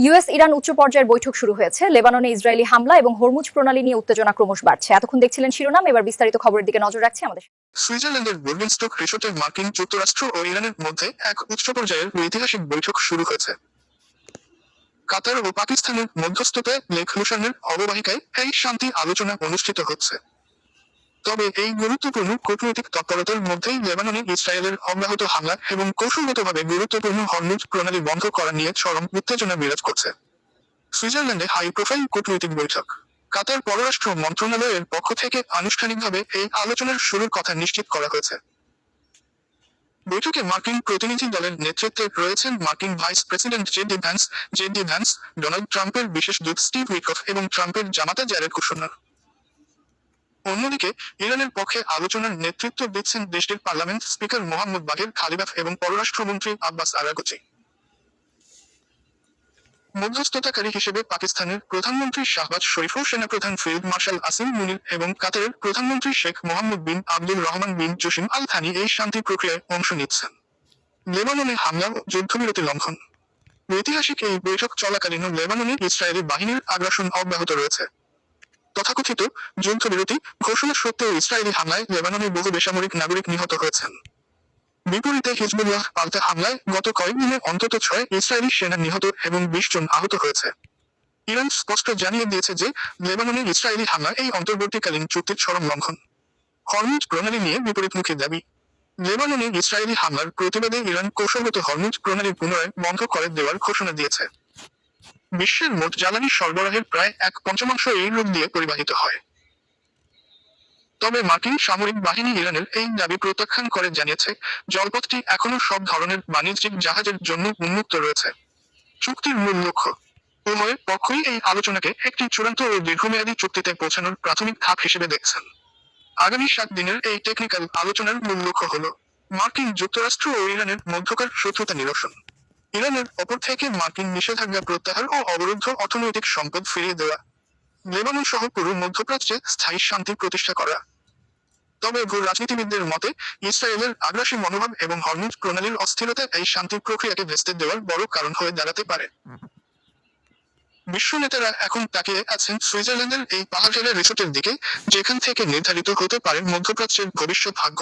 US Iran উচ্চ পর্যায়ের বৈঠক শুরু হয়েছে। লেবাননে ইসরায়েলি হামলা এবং হরমুজ প্রণালী নিয়ে উত্তেজনা ক্রমশ বাড়ছে। এতক্ষণ দেখছিলেন শিরোনাম, এবার বিস্তারিত খবরের দিকে নজর রাখছি আমাদের। সুইজারল্যান্ডের বোর্গেনস্টোক রিসোর্টে মার্কিন যুক্তরাষ্ট্র ও ইরানের মধ্যে এক উচ্চ পর্যায়ের ঐতিহাসিক বৈঠক শুরু হয়েছে। কাতার ও পাকিস্তানের মধ্যস্থতায় লেক লুসানের অববাহিকায় এই শান্তি আলোচনা অনুষ্ঠিত হচ্ছে। তবে এই গুরুত্বপূর্ণ কূটনৈতিক তৎপরতার মধ্যেই লেবাননে ইসরায়েলের অব্যাহত হামলা এবং কৌশলগতভাবে গুরুত্বপূর্ণ হরমুজ প্রণালী বন্ধ করা নিয়ে চরম উত্তেজনা বিরাজ করছে। সুইজারল্যান্ডে হাই প্রোফাইল কূটনৈতিক বৈঠক। কাতার পররাষ্ট্র মন্ত্রণালয়ের পক্ষ থেকে আনুষ্ঠানিকভাবে এই আলোচনার শুরুর কথা নিশ্চিত করা হয়েছে। বৈঠকে মার্কিন প্রতিনিধি দলের নেতৃত্বে রয়েছেন মার্কিন vice president J D Vance, Donald ট্রাম্পের বিশেষ দূত স্টিভ উইটকফ এবং ট্রাম্পের জামাতা জ্যারেড কুশনার। অন্যদিকে ইরানের পক্ষে আলোচনার নেতৃত্ব দিচ্ছেন দেশটির পার্লামেন্ট স্পিকার মোহাম্মদ বাগের খালিবাফ এবং পররাষ্ট্রমন্ত্রী আব্বাস আরাগচি। মধ্যস্থতাকারী হিসেবে পাকিস্তানের প্রধানমন্ত্রী শাহবাজ শরীফ ও সেনাপ্রধান ফিল্ড মার্শাল আসিম মুনির এবং কাতারের প্রধানমন্ত্রী শেখ মোহাম্মদ বিন আব্দুল রহমান বিন জসিম আল থানি এই শান্তি প্রক্রিয়ায় অংশ নিচ্ছেন। লেবাননে হামলা ও যুদ্ধবিরতি লঙ্ঘন। ঐতিহাসিক এই বৈঠক চলাকালীনও লেবাননে ইসরায়েলি বাহিনীর আগ্রাসন অব্যাহত রয়েছে। তথাকথিত যুদ্ধবিরতি ঘোষণা সত্ত্বেও ইসরায়েলি হামলায় লেবাননে বহু বেসামরিক নাগরিক নিহত হয়েছেন। বিপরীতে হিজবুল্লাহ পাল্টা হামলায় গত কয়েকদিনে অন্তত 6 ইসরায়েলি সেনা নিহত এবং 20 জন আহত হয়েছে। ইরান স্পষ্ট জানিয়ে দিয়েছে যে লেবাননে ইসরায়েলি হামলা এই অন্তর্বর্তীকালীন চুক্তির চরম লঙ্ঘন। হরমুজ প্রণালী নিয়ে বিপরীতমুখী দাবি। লেবাননে ইসরায়েলি হামলার প্রতিবাদে ইরান কৌশলগত হরমুজ প্রণালী পুনরায় বন্ধ করে দেওয়ার ঘোষণা দিয়েছে। বিশ্বের মোট জ্বালানি সরবরাহের প্রায় 1/5 এই রুট দিয়ে পরিবাহিত হয়। তবে মার্কিন সামরিক বাহিনী ইরানের এই দাবি প্রত্যাখ্যান করে জানিয়েছে, জলপথটি এখনও সব ধরনের বাণিজ্যিক জাহাজের জন্য উন্মুক্ত রয়েছে। চুক্তির মূল লক্ষ্য। উভয় পক্ষই এই আলোচনাকে একটি চূড়ান্ত ও দীর্ঘমেয়াদী চুক্তিতে পৌঁছানোর প্রাথমিক ধাপ হিসেবে দেখছেন। আগামী 7 দিনের এই টেকনিক্যাল আলোচনার মূল লক্ষ্য হল মার্কিন যুক্তরাষ্ট্র ও ইরানের মধ্যকার শত্রুতা নিরসন, ইরানের অপর থেকে মার্কিন নিষেধাজ্ঞা প্রত্যাহার ও অবরুদ্ধ অর্থনৈতিক সম্পদ ফিরিয়ে দেওয়া, লেবানন সহ পুরো মধ্যপ্রাচ্যে স্থায়ী শান্তি প্রতিষ্ঠা করা। তবে ভূ রাজনীতিবিদদের মতে ইসরায়েলের আগ্রাসী মনোভাব এবং হরমুজ প্রণালীর অস্থিরতা এই শান্তি প্রক্রিয়াকে ভেস্তে দেওয়ার বড় কারণ হয়ে দাঁড়াতে পারে। বিশ্ব নেতারা এখন তাকিয়ে আছেন সুইজারল্যান্ডের এই পাহাড়ের রিসোর্টের দিকে, যেখান থেকে নির্ধারিত হতে পারে মধ্যপ্রাচ্যের ভবিষ্যৎ ভাগ্য।